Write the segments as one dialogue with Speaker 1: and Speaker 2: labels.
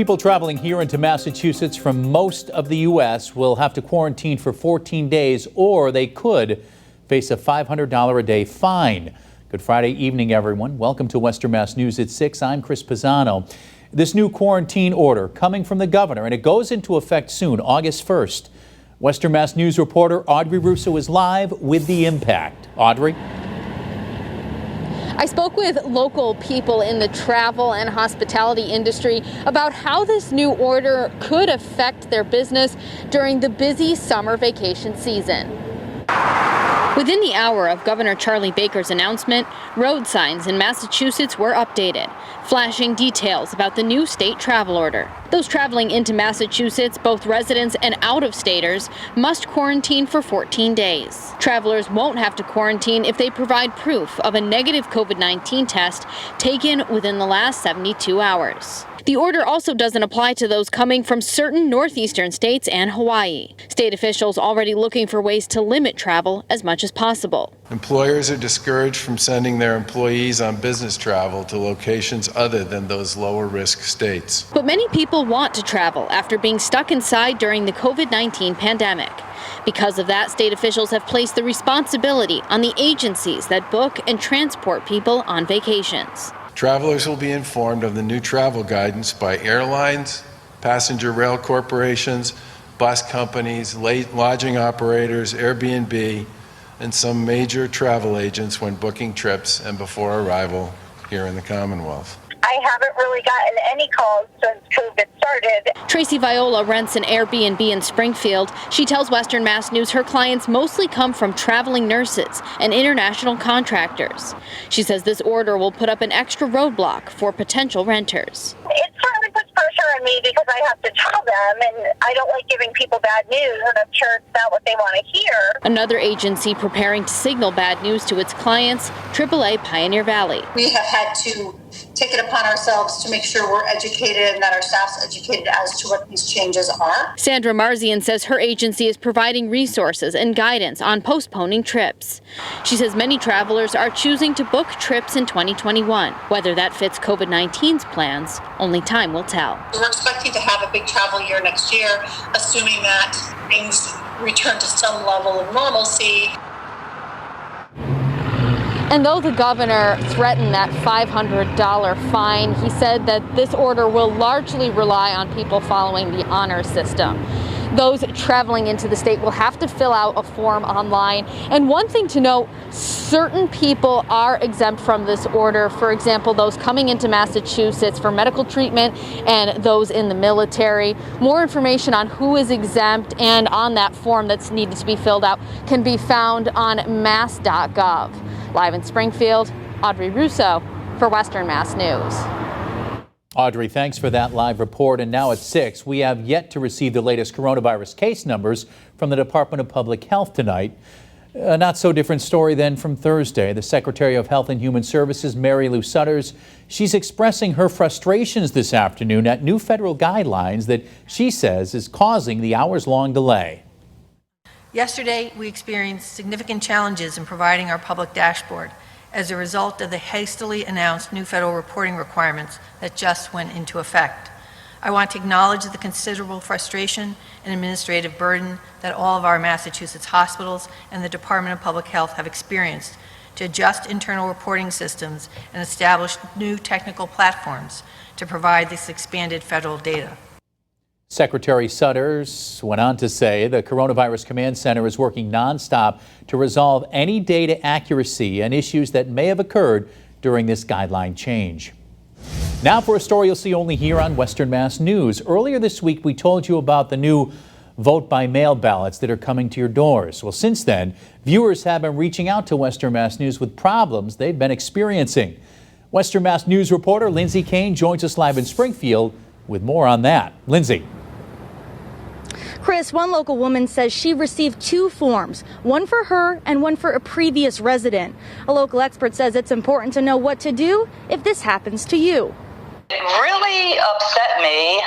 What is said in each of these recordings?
Speaker 1: People traveling here into Massachusetts from most of the U.S. will have to quarantine for 14 days, or they could face a $500 a day fine. Good Friday evening, everyone. Welcome to Western Mass News at 6. I'm Chris Pisano. This new quarantine order coming from the governor, and it goes into effect soon, August 1st. Western Mass News reporter Audrey Russo is live with the impact. Audrey?
Speaker 2: I spoke with local people in the travel and hospitality industry about how this new order could affect their business during the busy summer vacation season. Within the hour of Governor Charlie Baker's announcement, road signs in Massachusetts were updated, flashing details about the new state travel order. Those traveling into Massachusetts, both residents and out-of-staters, must quarantine for 14 days. Travelers won't have to quarantine if they provide proof of a negative COVID-19 test taken within the last 72 hours. The order also doesn't apply to those coming from certain northeastern states and Hawaii. State officials already looking for ways to limit travel as much as possible.
Speaker 3: Employers are discouraged from sending their employees on business travel to locations other than those lower risk states.
Speaker 2: But many people want to travel after being stuck inside during the COVID-19 pandemic. Because of that, state officials have placed the responsibility on the agencies that book and transport people on vacations.
Speaker 3: Travelers will be informed of the new travel guidance by airlines, passenger rail corporations, bus companies, lodging operators, Airbnb, and some major travel agents when booking trips and before arrival here in the Commonwealth.
Speaker 4: I haven't really gotten any calls since COVID started.
Speaker 2: Tracy Viola rents an Airbnb in Springfield. She tells Western Mass News her clients mostly come from traveling nurses and international contractors. She says this order will put up an extra roadblock for potential renters.
Speaker 4: It certainly puts pressure on me because I have to tell them, and I don't like giving people bad news, and I'm sure it's not what they want to hear.
Speaker 2: Another agency preparing to signal bad news to its clients, AAA Pioneer Valley.
Speaker 5: We have had to take it upon ourselves to make sure we're educated and that our staff's educated as to what these changes are.
Speaker 2: Sandra Marzian says her agency is providing resources and guidance on postponing trips. She says many travelers are choosing to book trips in 2021. Whether that fits COVID-19's plans, only time will tell.
Speaker 5: We're expecting to have a big travel year next year, assuming that things return to some level of normalcy.
Speaker 2: And though the governor threatened that $500 fine, he said that this order will largely rely on people following the honor system. Those traveling into the state will have to fill out a form online. And one thing to note, certain people are exempt from this order. For example, those coming into Massachusetts for medical treatment and those in the military. More information on who is exempt and on that form that's needed to be filled out can be found on mass.gov. Live in Springfield, Audrey Russo for Western Mass News.
Speaker 1: Audrey, thanks for that live report. And now at 6, we have yet to receive the latest coronavirus case numbers from the Department of Public Health tonight. A not so different story than from Thursday. The Secretary of Health and Human Services, Mary Lou Sutters, she's expressing her frustrations this afternoon at new federal guidelines that she says is causing the hours-long delay.
Speaker 6: Yesterday, we experienced significant challenges in providing our public dashboard as a result of the hastily announced new federal reporting requirements that just went into effect. I want to acknowledge the considerable frustration and administrative burden that all of our Massachusetts hospitals and the Department of Public Health have experienced to adjust internal reporting systems and establish new technical platforms to provide this expanded federal data.
Speaker 1: Secretary Sutters went on to say the Coronavirus Command Center is working nonstop to resolve any data accuracy and issues that may have occurred during this guideline change. Now for a story you'll see only here on Western Mass News. Earlier this week, we told you about the new vote-by-mail ballots that are coming to your doors. Well, since then, viewers have been reaching out to Western Mass News with problems they've been experiencing. Western Mass News reporter Lindsay Kane joins us live in Springfield with more on that. Lindsay.
Speaker 7: Chris, one local woman says she received 2 forms, one for her and one for a previous resident. A local expert says it's important to know what to do if this happens to you.
Speaker 8: It really upset me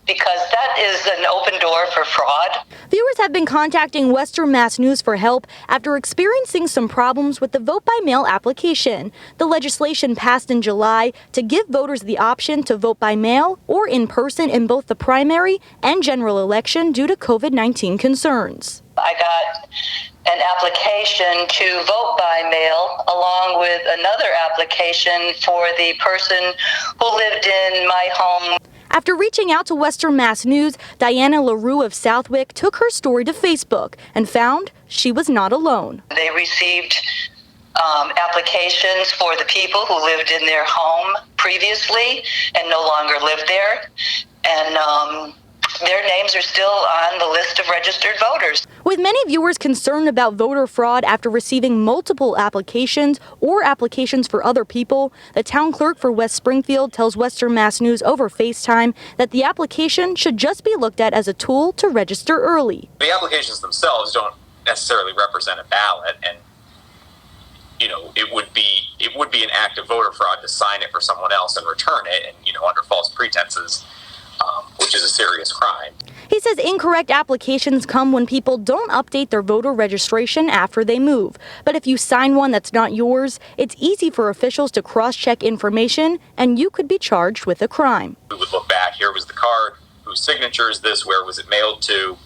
Speaker 8: because that is an open door for fraud.
Speaker 7: Viewers have been contacting Western Mass News for help after experiencing some problems with the vote-by-mail application. The legislation passed in July to give voters the option to vote by mail or in person in both the primary and general election due to COVID-19 concerns.
Speaker 8: I got an application to vote by mail along with another application for the person who lived in my home.
Speaker 7: After reaching out to Western Mass News, Diana LaRue of Southwick took her story to Facebook and found she was not alone.
Speaker 8: They received applications for the people who lived in their home previously and no longer live there. And their names are still on the list of registered voters.
Speaker 7: With many viewers concerned about voter fraud after receiving multiple applications or applications for other people, the town clerk for West Springfield tells Western Mass News over FaceTime that the application should just be looked at as a tool to register early.
Speaker 9: The applications themselves don't necessarily represent a ballot, and it would be an act of voter fraud to sign it for someone else and return it, and under false pretenses, which is a serious crime.
Speaker 7: He says incorrect applications come when people don't update their voter registration after they move. But if you sign one that's not yours, it's easy for officials to cross-check information, and you could be charged with a crime.
Speaker 9: We would look back, here was the card, whose signature is this, where was it mailed to,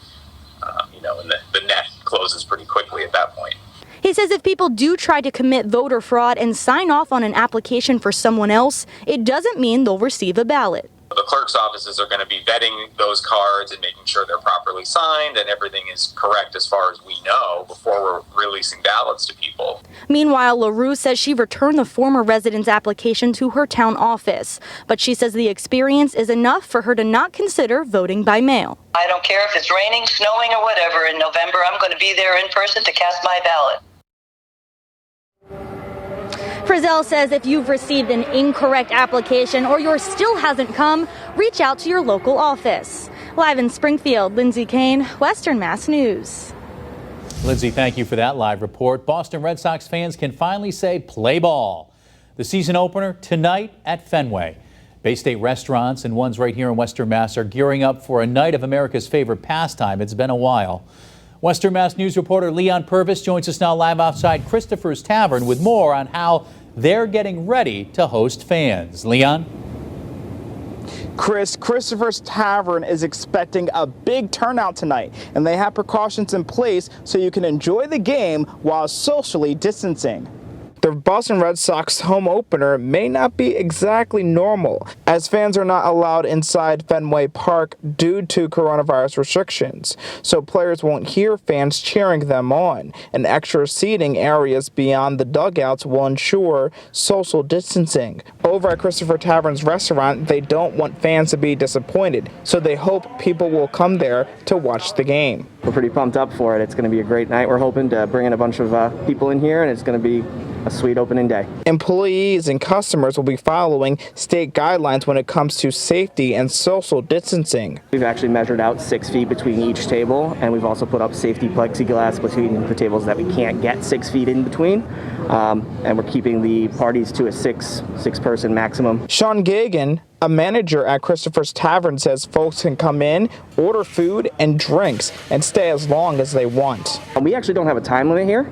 Speaker 9: and the net closes pretty quickly at that point.
Speaker 7: He says if people do try to commit voter fraud and sign off on an application for someone else, it doesn't mean they'll receive a ballot.
Speaker 9: The clerk's offices are going to be vetting those cards and making sure they're properly signed and everything is correct as far as we know before we're releasing ballots to people.
Speaker 7: Meanwhile, LaRue says she returned the former resident's application to her town office, but she says the experience is enough for her to not consider voting by mail.
Speaker 8: I don't care if it's raining, snowing, or whatever. In November, I'm going to be there in person to cast my ballot.
Speaker 7: Frizzell says if you've received an incorrect application or yours still hasn't come, reach out to your local office. Live in Springfield, Lindsay Kane, Western Mass News.
Speaker 1: Lindsay, thank you for that live report. Boston Red Sox fans can finally say play ball. The season opener tonight at Fenway. Bay State restaurants and ones right here in Western Mass are gearing up for a night of America's favorite pastime. It's been a while. Western Mass News reporter Leon Purvis joins us now live outside Christopher's Tavern with more on how they're getting ready to host fans. Leon?
Speaker 10: Christopher's Tavern is expecting a big turnout tonight, and they have precautions in place so you can enjoy the game while socially distancing. The Boston Red Sox home opener may not be exactly normal, as fans are not allowed inside Fenway Park due to coronavirus restrictions, so players won't hear fans cheering them on, and extra seating areas beyond the dugouts will ensure social distancing. Over at Christopher Tavern's restaurant, they don't want fans to be disappointed, so they hope people will come there to watch the game.
Speaker 11: We're pretty pumped up for it. It's going to be a great night. We're hoping to bring in a bunch of people in here, and it's going to be a sweet opening day.
Speaker 10: Employees and customers will be following state guidelines when it comes to safety and social distancing.
Speaker 11: We've actually measured out 6 feet between each table, and we've also put up safety plexiglass between the tables that we can't get 6 feet in between. And we're keeping the parties to a six-person maximum.
Speaker 10: Sean Gagan, a manager at Christopher's Tavern, says folks can come in, order food and drinks, and stay as long as they want.
Speaker 11: We actually don't have a time limit here,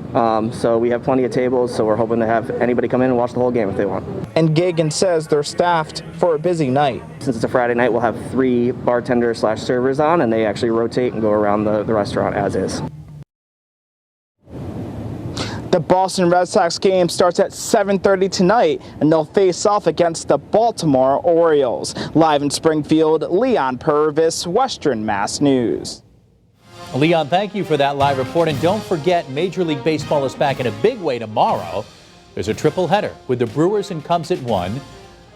Speaker 11: so we have plenty of tables, so we're hoping to have anybody come in and watch the whole game if they want.
Speaker 10: And Gagan says they're staffed for a busy night.
Speaker 11: Since it's a Friday night, we'll have 3 bartenders/servers on, and they actually rotate and go around the restaurant as is.
Speaker 10: The Boston Red Sox game starts at 7:30 tonight, and they'll face off against the Baltimore Orioles. Live in Springfield, Leon Purvis, Western Mass News.
Speaker 1: Leon, thank you for that live report. And don't forget, Major League Baseball is back in a big way tomorrow. There's a triple header with the Brewers and Cubs at 1.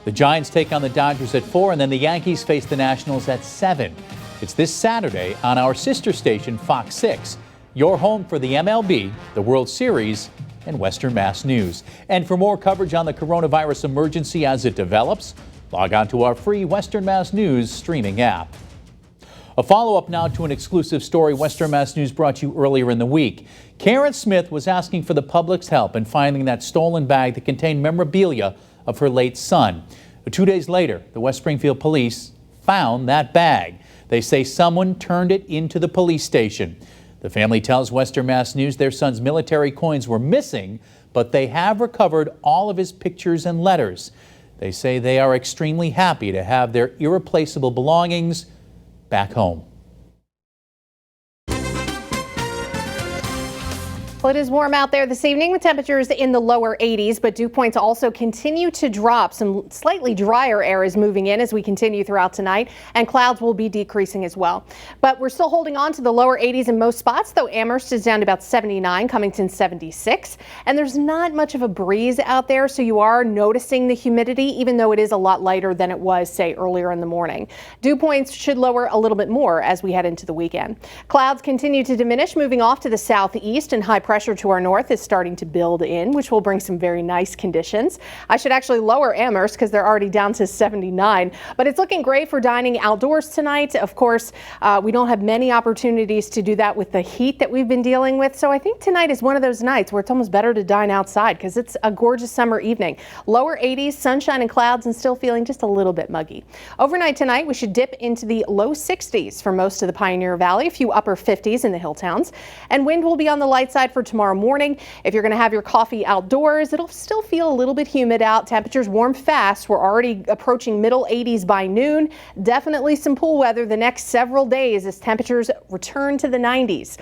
Speaker 1: The Giants take on the Dodgers at 4, and then the Yankees face the Nationals at 7. It's this Saturday on our sister station, Fox 6. Your home for the MLB, the World Series, and Western Mass News. And for more coverage on the coronavirus emergency as it develops, log on to our free Western Mass News streaming app. A follow-up now to an exclusive story Western Mass News brought you earlier in the week. Karen Smith was asking for the public's help in finding that stolen bag that contained memorabilia of her late son. 2 days later, the West Springfield police found that bag. They say someone turned it into the police station. The family tells Western Mass News their son's military coins were missing, but they have recovered all of his pictures and letters. They say they are extremely happy to have their irreplaceable belongings back home.
Speaker 12: Well, it is warm out there this evening with temperatures in the lower 80s, but dew points also continue to drop. Some slightly drier air is moving in as we continue throughout tonight, and clouds will be decreasing as well. But we're still holding on to the lower 80s in most spots, though Amherst is down to about 79, Cummington 76, and there's not much of a breeze out there, so you are noticing the humidity, even though it is a lot lighter than it was, say, earlier in the morning. Dew points should lower a little bit more as we head into the weekend. Clouds continue to diminish, moving off to the southeast, and high pressure to our north is starting to build in, which will bring some very nice conditions. I should actually lower Amherst because they're already down to 79, but it's looking great for dining outdoors tonight. Of course, we don't have many opportunities to do that with the heat that we've been dealing with, so I think tonight is one of those nights where it's almost better to dine outside because it's a gorgeous summer evening. Lower 80s, sunshine and clouds, and still feeling just a little bit muggy. Overnight tonight, we should dip into the low 60s for most of the Pioneer Valley, a few upper 50s in the hill towns, and wind will be on the light side for tomorrow morning. If you're going to have your coffee outdoors, it'll still feel a little bit humid out. Temperatures warm fast. We're already approaching middle 80s by noon. Definitely some pool weather the next several days as temperatures return to the 90s.